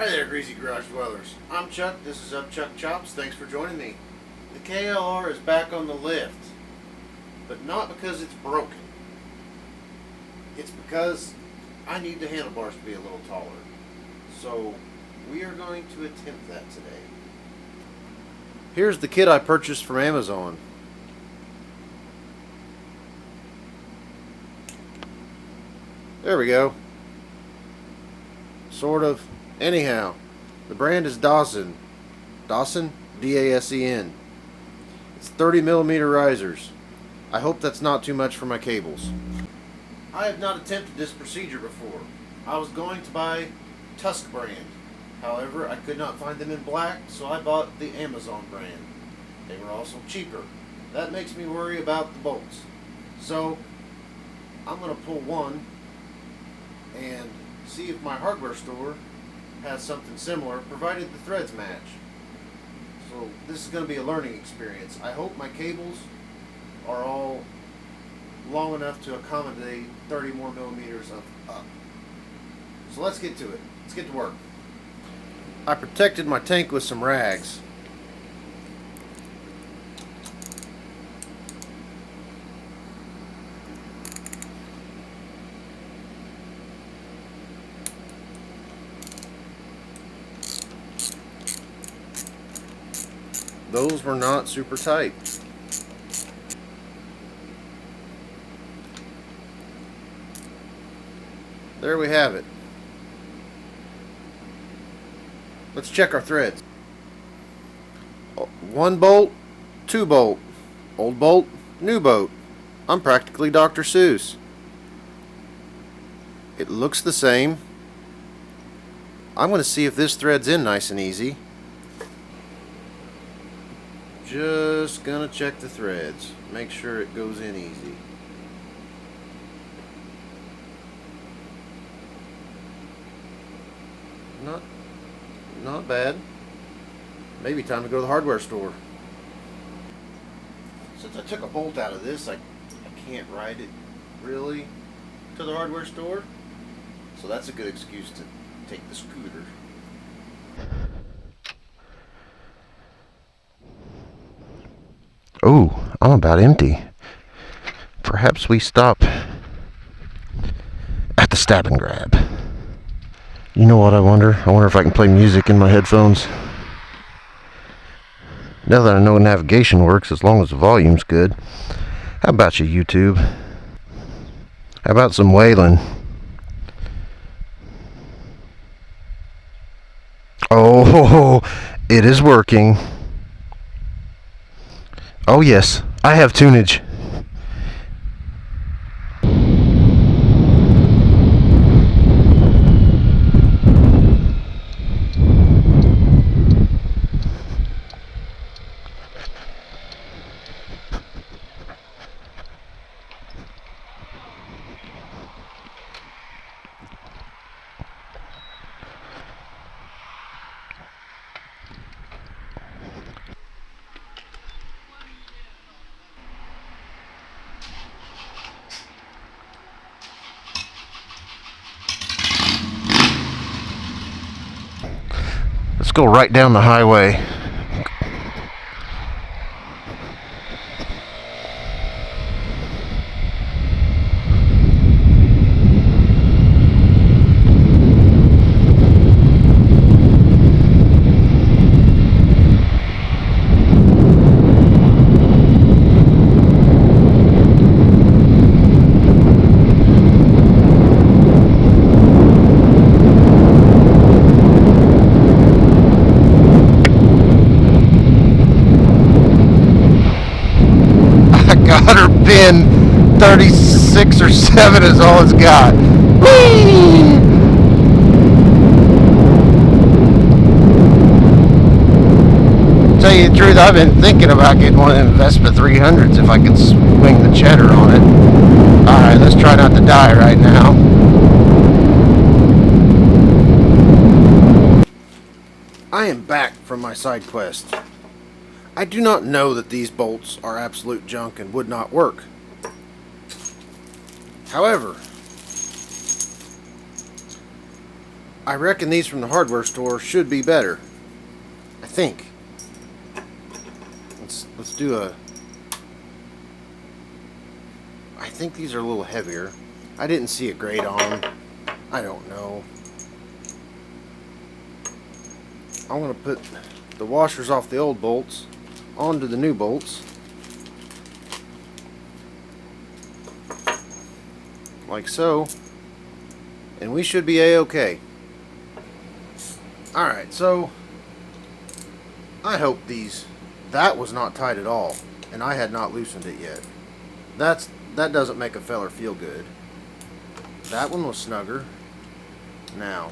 Hi there, Greasy Garage Dwellers. I'm Chuck. This is Up Chuck Chops. Thanks for joining me. The KLR is back on the lift, but not because it's broken. It's because I need the handlebars to be a little taller. So we are going to attempt that today. Here's the kit I purchased from Amazon. There we go. Sort of. Anyhow, the brand is Dawson. Dawson? D-A-S-E-N. It's 30mm risers. I hope that's not too much for my cables. I have not attempted this procedure before. I was going to buy Tusk brand. However, I could not find them in black, so I bought the Amazon brand. They were also cheaper. That makes me worry about the bolts. So, I'm going to pull one and see if my hardware store has something similar, provided the threads match. So this is going to be a learning experience. I hope my cables are all long enough to accommodate 30 more millimeters of up. So let's get to it. Let's get to work. I protected my tank with some rags. Those were not super tight. There we have it. Let's check our threads. 1 bolt, 2 bolt, old bolt, new bolt. I'm practically Dr. Seuss. It looks the same. I'm going to see if this threads in nice and easy. Just gonna check the threads, make sure it goes in easy. Not bad. Maybe time to go to the hardware store. Since I took a bolt out of this, I can't ride it really to the hardware store, so that's a good excuse to take the scooter. Oh, I'm about empty. Perhaps we stop at the Stab and Grab. You know what I wonder? I wonder if I can play music in my headphones. Now that I know navigation works as long as the volume's good. How about you, YouTube? How about some Waylon? Oh, it is working. Oh yes, I have tunage. Let's go right down the highway. Got her pin 36 or 7 is all it's got. Whee! Tell you the truth, I've been thinking about getting one of them Vespa 300s if I can swing the cheddar on it. Alright, let's try not to die right now. I am back from my side quest. I do not know that these bolts are absolute junk and would not work. However, I reckon these from the hardware store should be better. I think. Let's do a... I think these are a little heavier. I didn't see a grade on them. I don't know. I'm going to put the washers off the old bolts onto the new bolts. Like so. And we should be a-okay. Alright, so I hope that was not tight at all, and I had not loosened it yet. That doesn't make a feller feel good. That one was snugger. Now,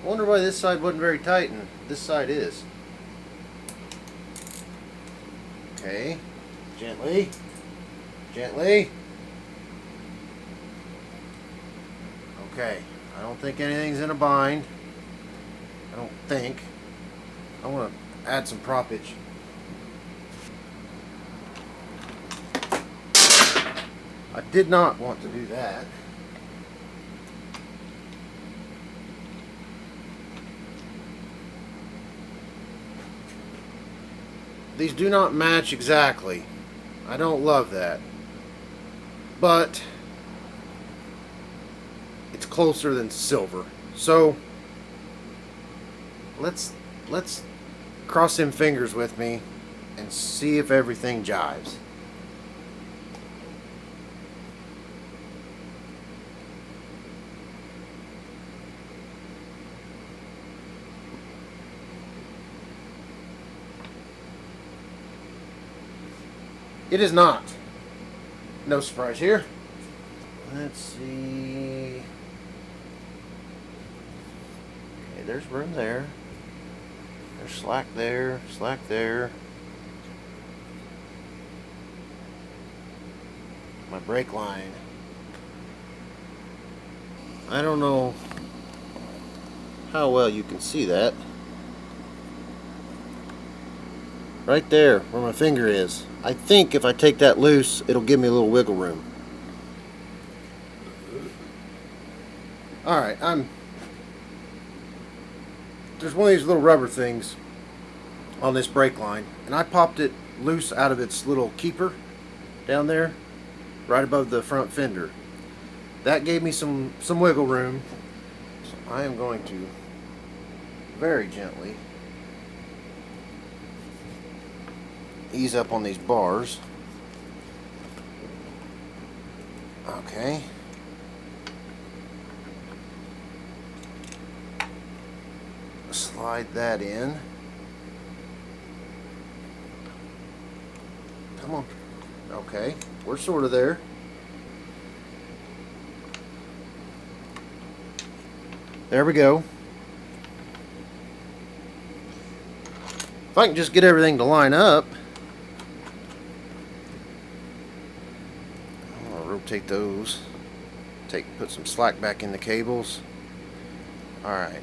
I wonder why this side wasn't very tight and this side is. Okay, gently, gently. Okay, I don't think anything's in a bind. I don't think. I want to add some proppage. I did not want to do that. These do not match exactly. I don't love that. But it's closer than silver. So let's cross them fingers with me and see if everything jives. It is not. No surprise here. Let's see. Okay, there's room there. There's slack there, slack there. My brake line. I don't know how well you can see that. Right there, where my finger is. I think if I take that loose, it'll give me a little wiggle room. Alright, there's one of these little rubber things on this brake line, and I popped it loose out of its little keeper down there, right above the front fender. That gave me some wiggle room, so I am going to very gently ease up on these bars. Okay. Slide that in. Come on. Okay, we're sort of there. There we go. If I can just get everything to line up. I'll rotate those. Put some slack back in the cables. Alright.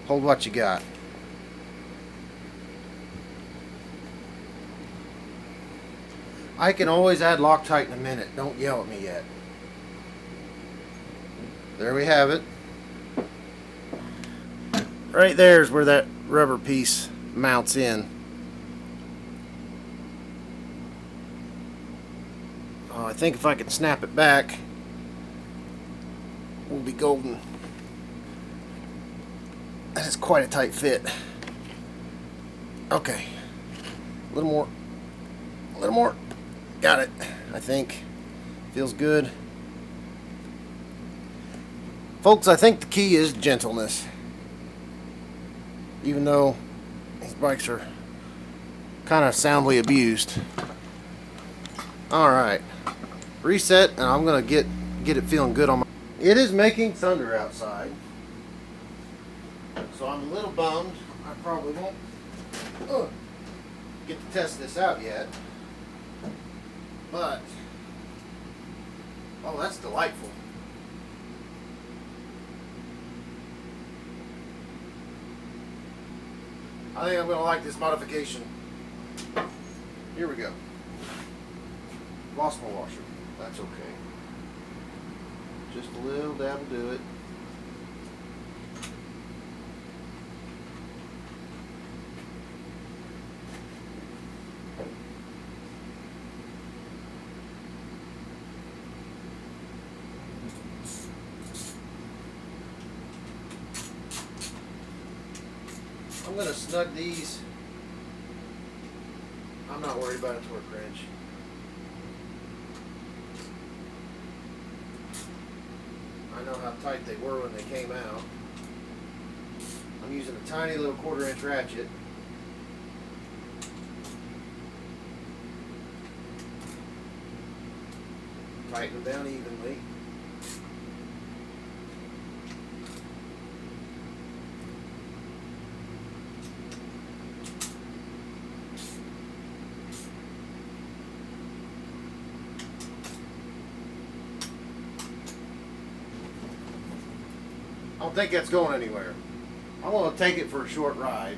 Hold what you got. I can always add Loctite in a minute. Don't yell at me yet. There we have it. Right there is where that rubber piece mounts in. Oh, I think if I can snap it back, we'll be golden. That is quite a tight fit. Okay. A little more. A little more. Got it, I think. Feels good. Folks, I think the key is gentleness. Even though these bikes are kind of soundly abused. Alright. Reset, and I'm going to get it feeling good on my... It is making thunder outside. So I'm a little bummed. I probably won't get to test this out yet. But, oh, that's delightful. I think I'm going to like this modification. Here we go. Lost my washer. That's okay. Just a little dab will do it. I'm going to snug these. I'm not worried about a torque wrench. I know how tight they were when they came out. I'm using a tiny little 1/4 inch ratchet. Tighten them down evenly. I don't think that's going anywhere. I'm going to take it for a short ride,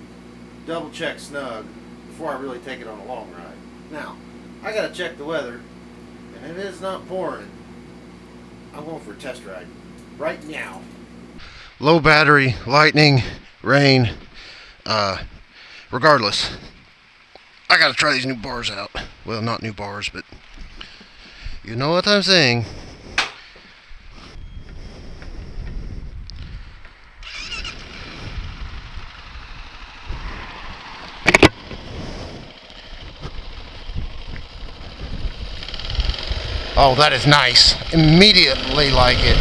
double check snug before I really take it on a long ride. Now, I got to check the weather, and if it's not pouring, I'm going for a test ride right now. Low battery, lightning, rain, regardless, I gotta try these new bars out. Well, not new bars, but you know what I'm saying. Oh, that is nice. Immediately like it.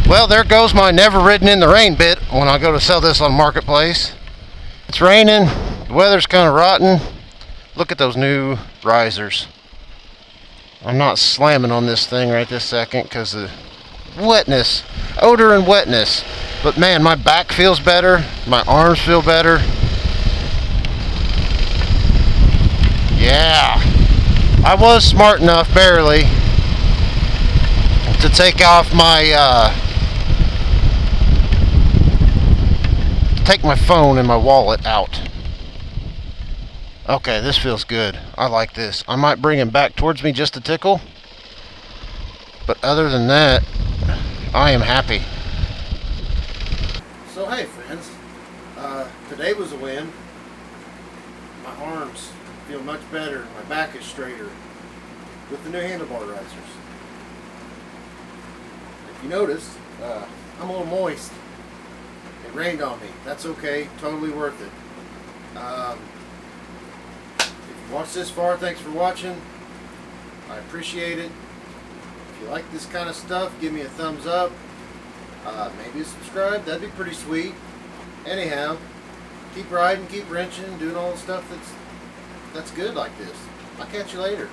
Well, there goes my never ridden in the rain bit when I go to sell this on Marketplace. It's raining, the weather's kind of rotten. Look at those new risers. I'm not slamming on this thing right this second because of wetness, odor and wetness. But man, my back feels better, my arms feel better. Yeah, I was smart enough, barely, to take off my, take my phone and my wallet out. Okay, this feels good. I like this. I might bring him back towards me just a tickle, but other than that, I am happy. So hey friends, today was a win. My arms feel much better, my back is straighter with the new handlebar risers. If you notice, I'm a little moist. It rained on me. That's okay, totally worth it. If you watched this far, thanks for watching. I appreciate it. If you like this kind of stuff, give me a thumbs up. Maybe subscribe, that'd be pretty sweet. Anyhow, keep riding, keep wrenching, doing all the stuff that's good like this. I'll catch you later.